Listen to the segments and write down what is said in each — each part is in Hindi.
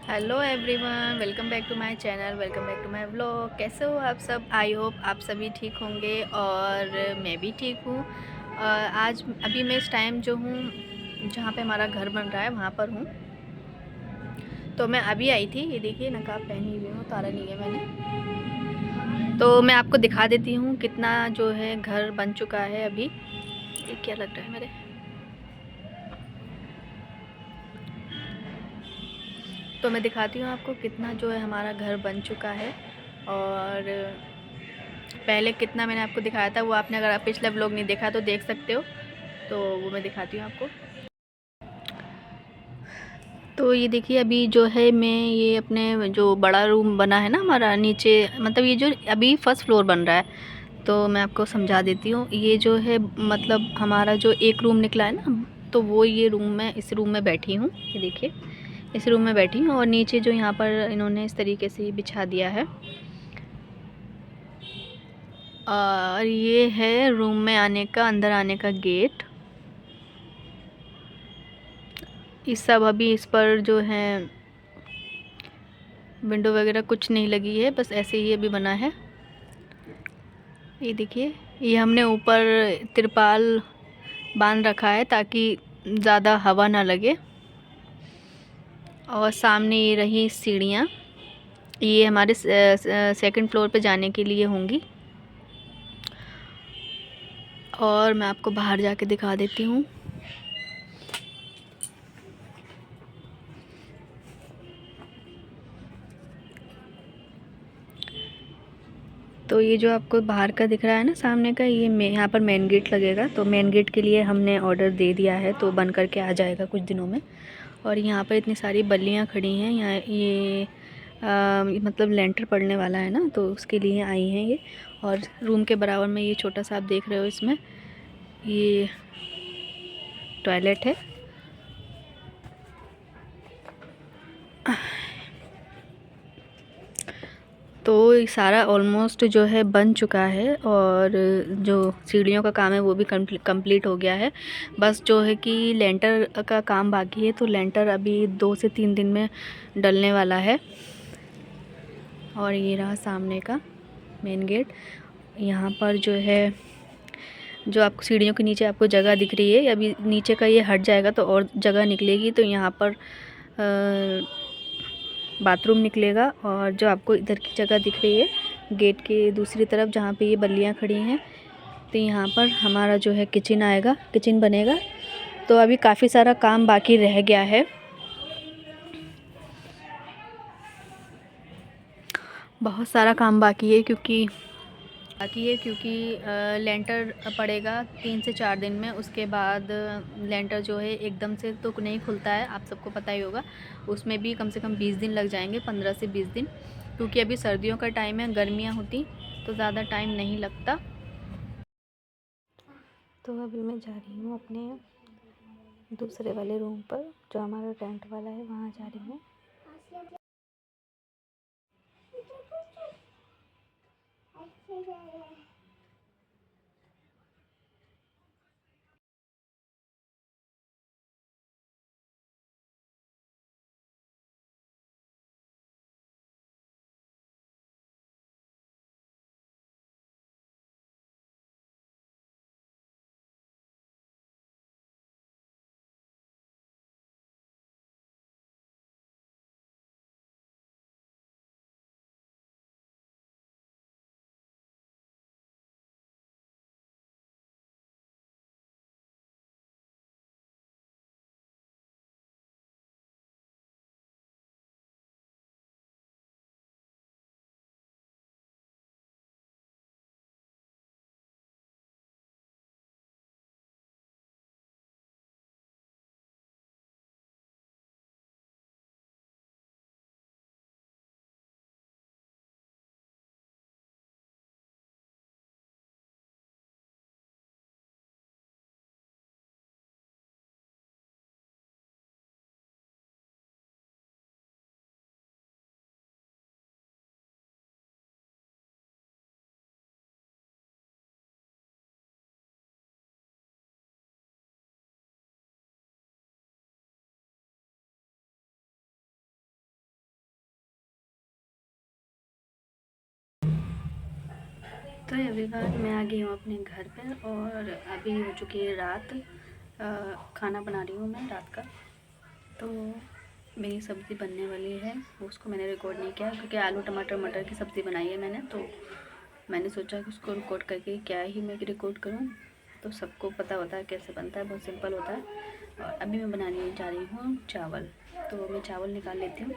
Hello everyone, welcome back to my channel, welcome back to my vlog. कैसे हो आप सब? आई होप आप सभी ठीक होंगे और मैं भी ठीक हूँ। आज अभी मैं इस टाइम जो हूँ, जहाँ पे हमारा घर बन रहा है वहाँ पर हूँ। तो मैं अभी आई थी। ये देखिए, नकाब पहनी हुई हूँ, उतारा नहीं है मैंने। तो मैं आपको दिखा देती हूँ कितना जो है घर बन चुका है अभी। ये क्या लग रहा है मेरे? तो मैं दिखाती हूँ आपको कितना जो है हमारा घर बन चुका है। और पहले कितना मैंने आपको दिखाया था, वो आपने अगर आप पिछला व्लॉग नहीं देखा तो देख सकते हो। तो वो मैं दिखाती हूँ आपको। तो ये देखिए, अभी जो है मैं ये अपने जो बड़ा रूम बना है ना हमारा नीचे, मतलब ये जो अभी फर्स्ट फ्लोर बन रहा है, तो मैं आपको समझा देती हूँ। ये जो है मतलब हमारा जो एक रूम निकला है ना, तो वो ये रूम में, इस रूम में बैठी हूँ। ये देखिए, इस रूम में बैठी हूँ और नीचे जो यहाँ पर इन्होंने इस तरीके से बिछा दिया है। और ये है रूम में आने का, अंदर आने का गेट। इस सब अभी इस पर जो है विंडो वगैरह कुछ नहीं लगी है, बस ऐसे ही अभी बना है। ये देखिए, ये हमने ऊपर तिरपाल बांध रखा है ताकि ज़्यादा हवा ना लगे। और सामने ये रही सीढ़ियाँ, ये हमारे सेकंड फ्लोर पे जाने के लिए होंगी। और मैं आपको बाहर जाके दिखा देती हूँ। तो ये जो आपको बाहर का दिख रहा है ना सामने का, ये यहाँ पर मेन गेट लगेगा। तो मेन गेट के लिए हमने ऑर्डर दे दिया है, तो बन करके आ जाएगा कुछ दिनों में। और यहाँ पर इतनी सारी बल्लियाँ खड़ी हैं यहाँ, ये मतलब लेंटर पड़ने वाला है ना, तो उसके लिए आई हैं ये। और रूम के बराबर में ये छोटा सा आप देख रहे हो, इसमें ये टॉयलेट है। तो ये सारा ऑलमोस्ट जो है बन चुका है। और जो सीढ़ियों का काम है वो भी कंप्लीट हो गया है। बस जो है कि लेंटर का काम बाकी है, तो लेंटर अभी 2 से 3 दिन में डलने वाला है। और ये रहा सामने का मेन गेट। यहाँ पर जो है, जो आपको सीढ़ियों के नीचे आपको जगह दिख रही है, अभी नीचे का ये हट जाएगा तो और जगह निकलेगी। तो यहाँ पर बाथरूम निकलेगा। और जो आपको इधर की जगह दिख रही है गेट के दूसरी तरफ, जहाँ पे ये बल्लियाँ खड़ी हैं, तो यहाँ पर हमारा जो है किचन आएगा, किचन बनेगा। तो अभी काफ़ी सारा काम बाकी रह गया है, बहुत सारा काम बाकी है क्योंकि लेंटर पड़ेगा 3 से 4 दिन में। उसके बाद लेंटर जो है एकदम से तो नहीं खुलता है, आप सबको पता ही होगा। उसमें भी कम से कम 20 दिन लग जाएंगे, 15 से 20 दिन, क्योंकि अभी सर्दियों का टाइम है, गर्मियाँ होती तो ज़्यादा टाइम नहीं लगता। तो अभी मैं जा रही हूँ अपने दूसरे वाले रूम पर, जो हमारा टेंट वाला है, वहाँ जा रही हूँ। तो एवरीवन, मैं आ गई हूँ अपने घर पे और अभी हो चुकी है रात। खाना बना रही हूँ मैं रात का। तो मेरी सब्ज़ी बनने वाली है, उसको मैंने रिकॉर्ड नहीं किया क्योंकि आलू टमाटर मटर की सब्ज़ी बनाई है मैंने। तो मैंने सोचा कि उसको रिकॉर्ड करके क्या ही मैं रिकॉर्ड करूँ। तो सबको पता होता है कैसे बनता है, बहुत सिंपल होता है। और अभी मैं बनाने जा रही हूँ चावल। तो मैं चावल निकाल लेती हूँ।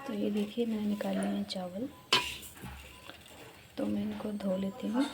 तो ये देखिए, मैंने निकाल लिए हैं चावल। तो मैं इनको धो लेती हूँ।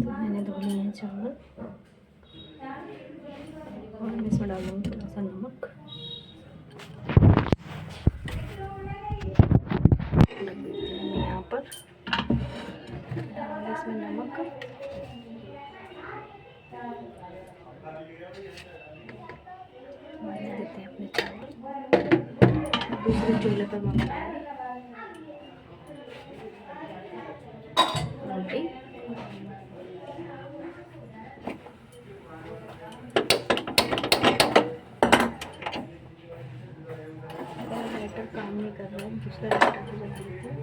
मैंने धो लिए हैं चावल और मैं इसमें डालूँगी थोड़ा सा नमक। रख देती हूँ मैं यहाँ पर, डाल इसमें नमक। डाल देते हैं अपने चावल। दूसरे चूल्हे पर मैं बनाऊँगी रोटी। लाइटर काम नहीं कर रहा है, दूसरा लाइटर भी जला देते हैं।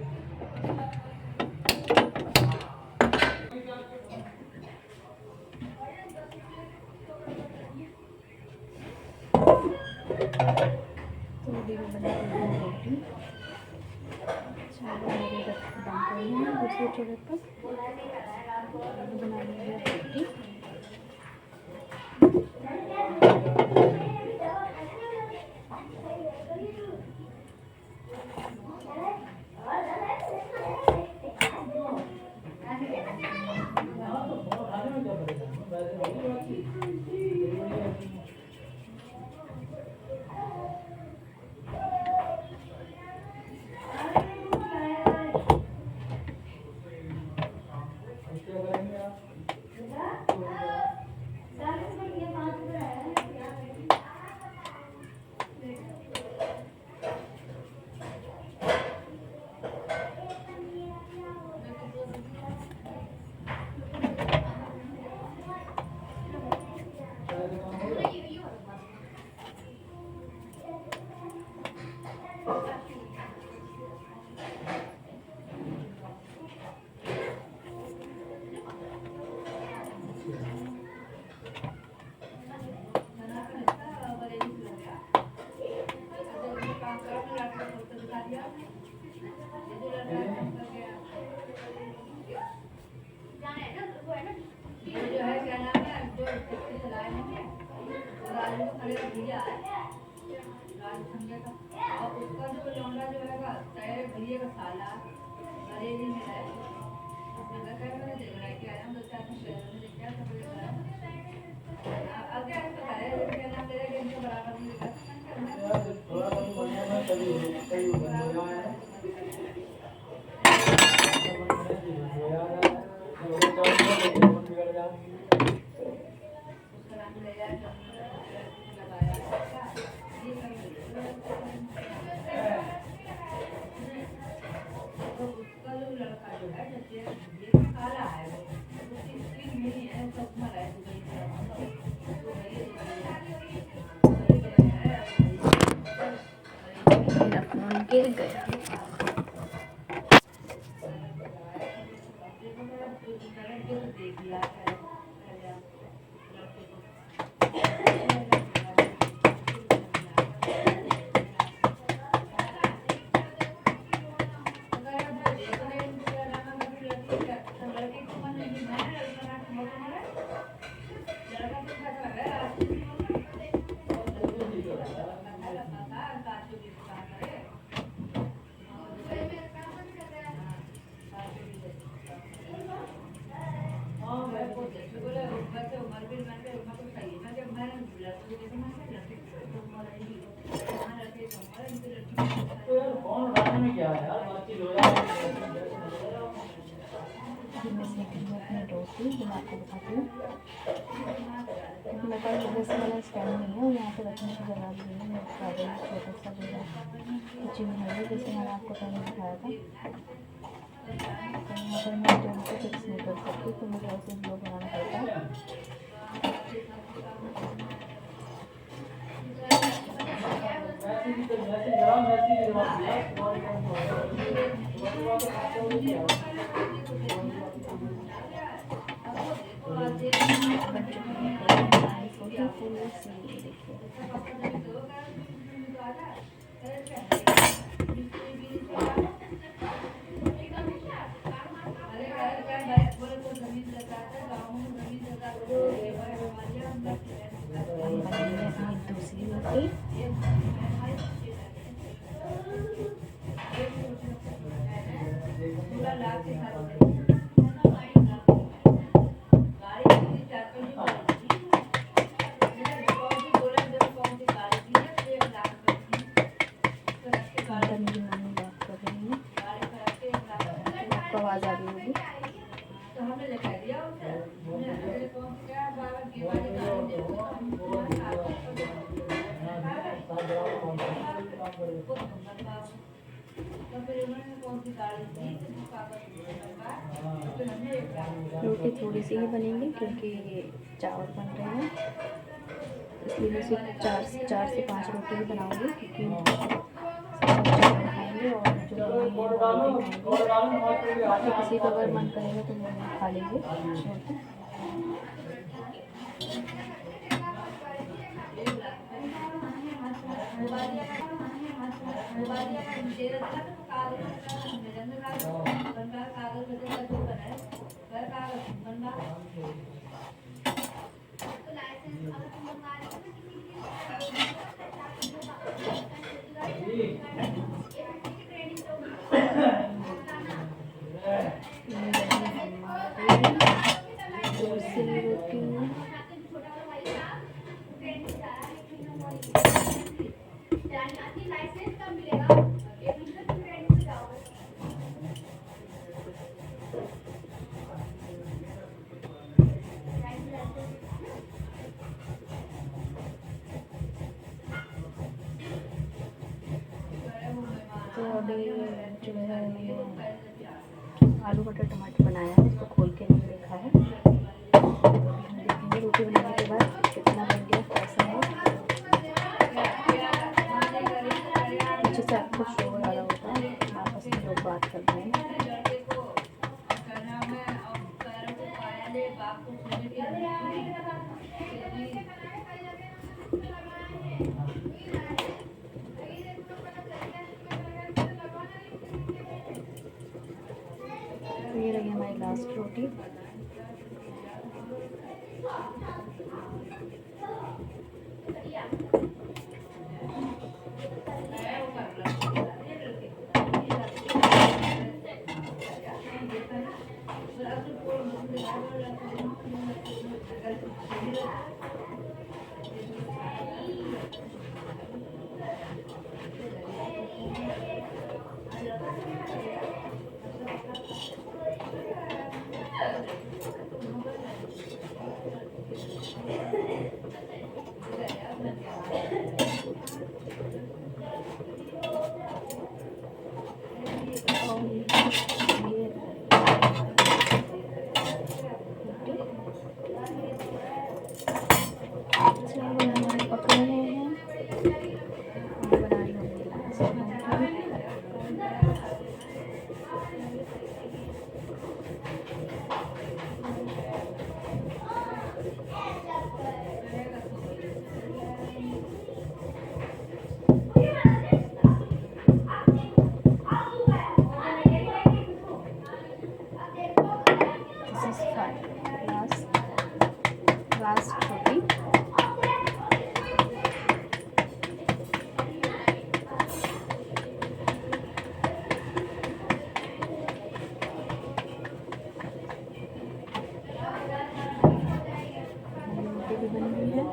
तो अभी मैं बना रही हूँ रोटी। चावल मेरे बन गए हैं दूसरे चूल्हे पर। बना रही है रोटी। मेरा फोन गिर गया। मैं सेक रही हूँ अपनी रोटी, जो मैं आपको बताती हूँ। मेरे पास जैसे वाला स्टैंड नहीं है और यहाँ पे रखने की जगह भी नहीं है। मेरे पास छोटा सा जो है किचन है, जैसे मैंने आपको पहले दिखाया था। तो यहाँ पर मैं जो उनको फिक्स नहीं कर सकती, तो मुझे ऐसे ब्लॉग बनाना पड़ता है। दूसरी रोटी आवाज़ आ रही होगी। रोटी थोड़ी सी ही बनेंगी क्योंकि चावल बन रहे हैं, इसलिए मैं सिर्फ चार से 5 रोटी ही बनाऊंगी, क्योंकि चावल खाएंगे और जो खाएंगे। बाकी किसी का अगर मन करेगा तो वो खा लीजिए। तो अभी जो है मैंने आलू मटर टमाटर बनाया है, इसको खोल के नहीं देखा है। देखेंगे रोटी बनाने के बाद कितना बन गया, कैसा है। पीछे से आपको शोर आ रहा होगा, आपस में लोग बात कर रहे हैं। ये रही हमारी लास्ट रोटी। ये ग्लास छोटी। रोटी भी बन गई है।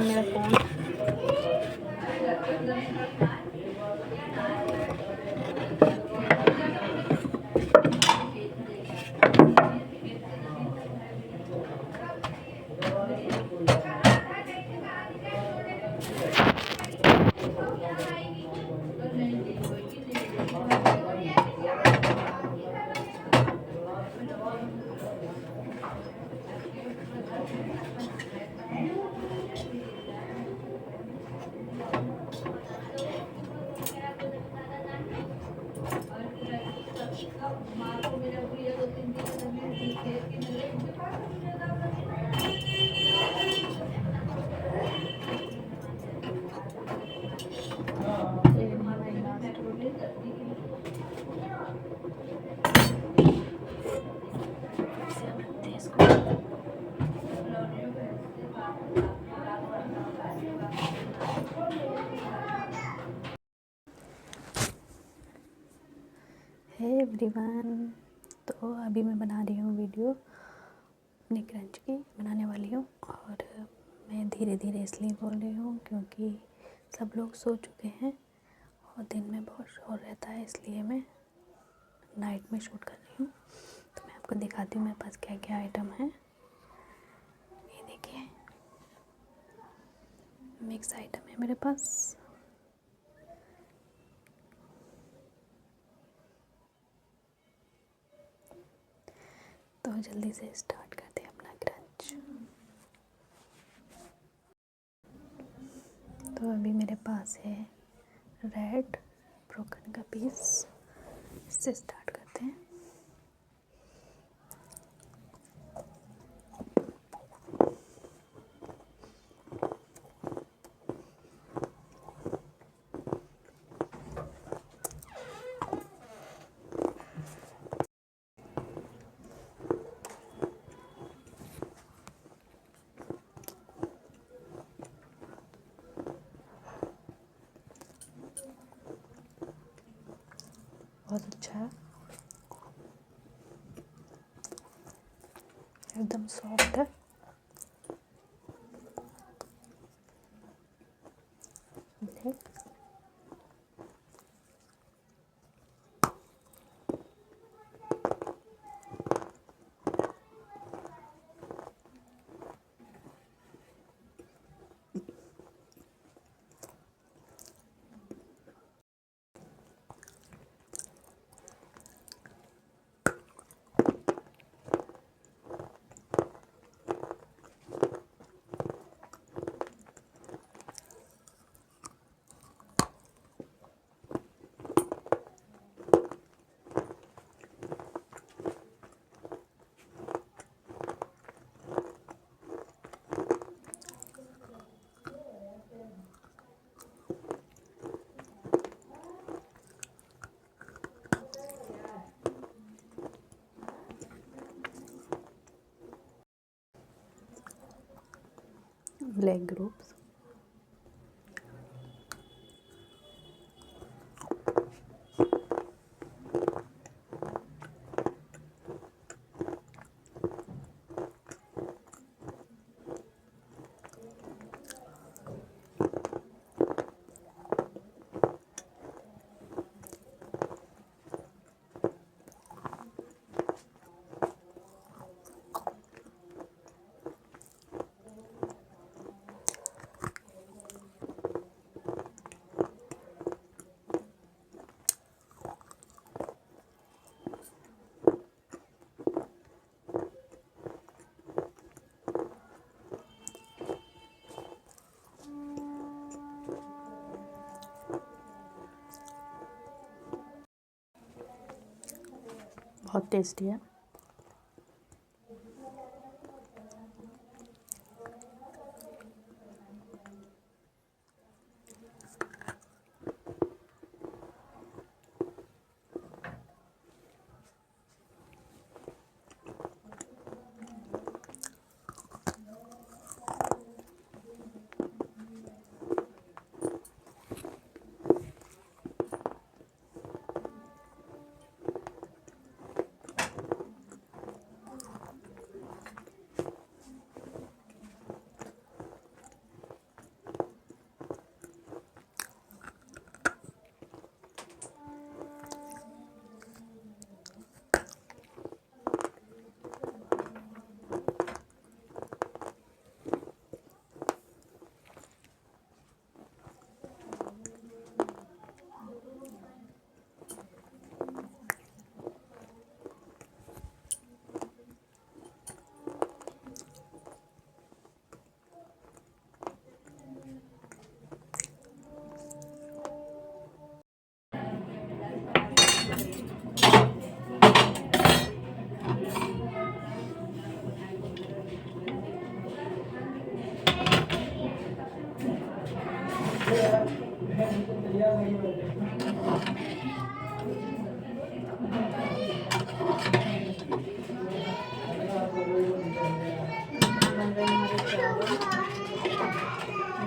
मेरा फ़ोन हे एवरीवन, तो अभी मैं बना रही हूँ वीडियो अपने क्रंच की बनाने वाली हूँ। और मैं धीरे धीरे इसलिए बोल रही हूँ क्योंकि सब लोग सो चुके हैं और दिन में बहुत शोर रहता है, इसलिए मैं नाइट में शूट कर रही हूँ। तो मैं आपको दिखाती हूँ मेरे पास क्या क्या आइटम है। ये देखिए, मिक्स आइटम है मेरे पास। तो जल्दी से स्टार्ट करते हैं अपना क्रंच। तो अभी मेरे पास है रेड ब्रोकन का पीस, इससे स्टार्ट करते हैं। बहुत अच्छा है, एकदम सॉफ्ट है। देख, लेग ग्रुप्स, बहुत टेस्टी है।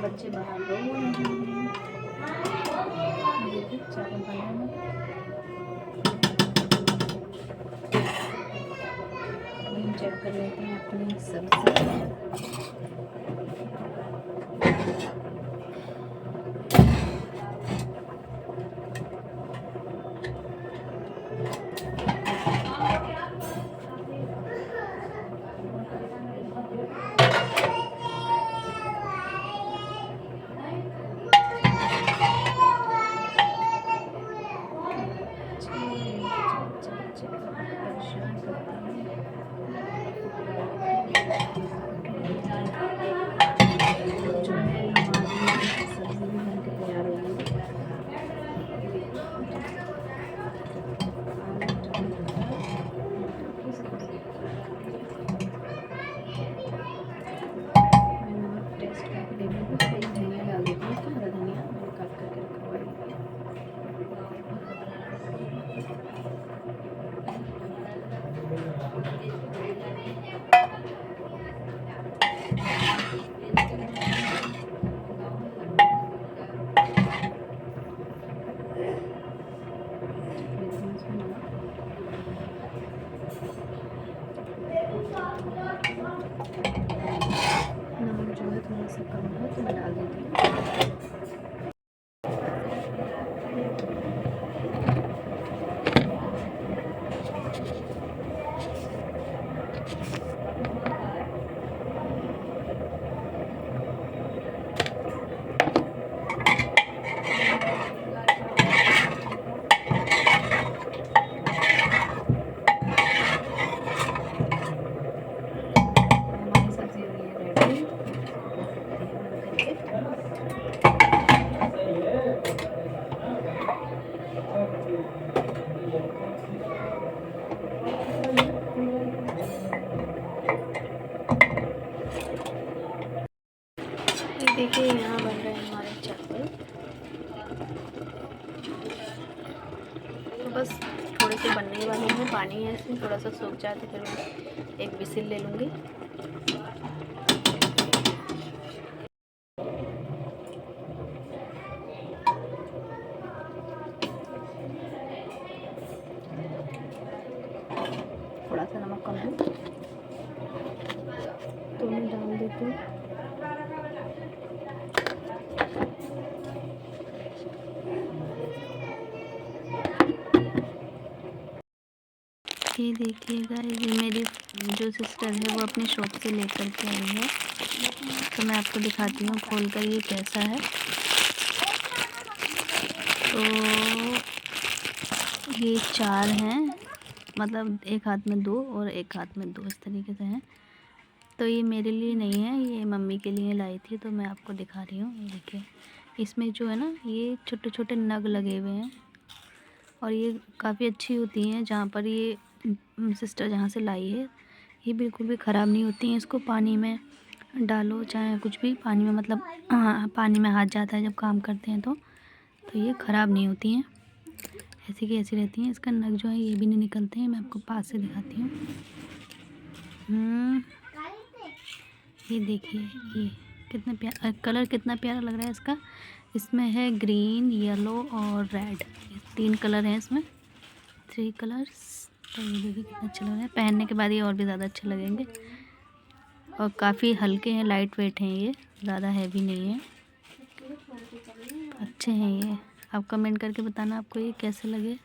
बच्चे बाहर रो रहे हैं। देखिए चावल बना है। हम चेक कर लेते हैं अपनी सब्जी। नमक जो है थोड़ा सा कम है तो मैं डाल देती हूँ। देखिए यहाँ बन रहे हैं हमारे चावल। तो बस थोड़े से बनने ही वाले हैं, पानी है इसमें, थोड़ा सा सूख जाए तो फिर एक विसिल ले लूँगी। थोड़ा सा नमक कम है तो मैं डाल देती हूँ। ये देखिएगा, ये मेरी जो सिस्टर है वो अपनी शॉप से लेकर के आई है, तो मैं आपको दिखाती हूँ खोल कर ये कैसा है। तो ये 4 हैं, मतलब एक हाथ में 2 और एक हाथ में 2 इस तरीके से हैं। तो ये मेरे लिए नहीं है, ये मम्मी के लिए लाई थी, तो मैं आपको दिखा रही हूँ। ये देखिए, इसमें जो है ना ये छोटे छोटे नग लगे हुए हैं और ये काफ़ी अच्छी होती हैं। जहाँ पर ये सिस्टर जहाँ से लाई है ये बिल्कुल भी ख़राब नहीं होती हैं। इसको पानी में डालो चाहे कुछ भी, पानी में मतलब पानी में हाथ जाता है जब काम करते हैं तो ये ख़राब नहीं होती हैं, ऐसी की ऐसी रहती हैं। इसका नग जो है ये भी नहीं निकलते हैं। मैं आपको पास से दिखाती हूँ। ये देखिए, ये कितना प्यारा कलर, कितना प्यारा लग रहा है इसका। इसमें है ग्रीन, येलो और रेड, 3 कलर हैं इसमें, 3 कलर्स। तो ये देखिए कितना अच्छा लग रहा है, पहनने के बाद ये और भी ज़्यादा अच्छे लगेंगे। और काफ़ी हल्के हैं, लाइट वेट हैं, ये ज़्यादा हैवी नहीं है, अच्छे हैं ये। आप कमेंट करके बताना आपको ये कैसे लगे।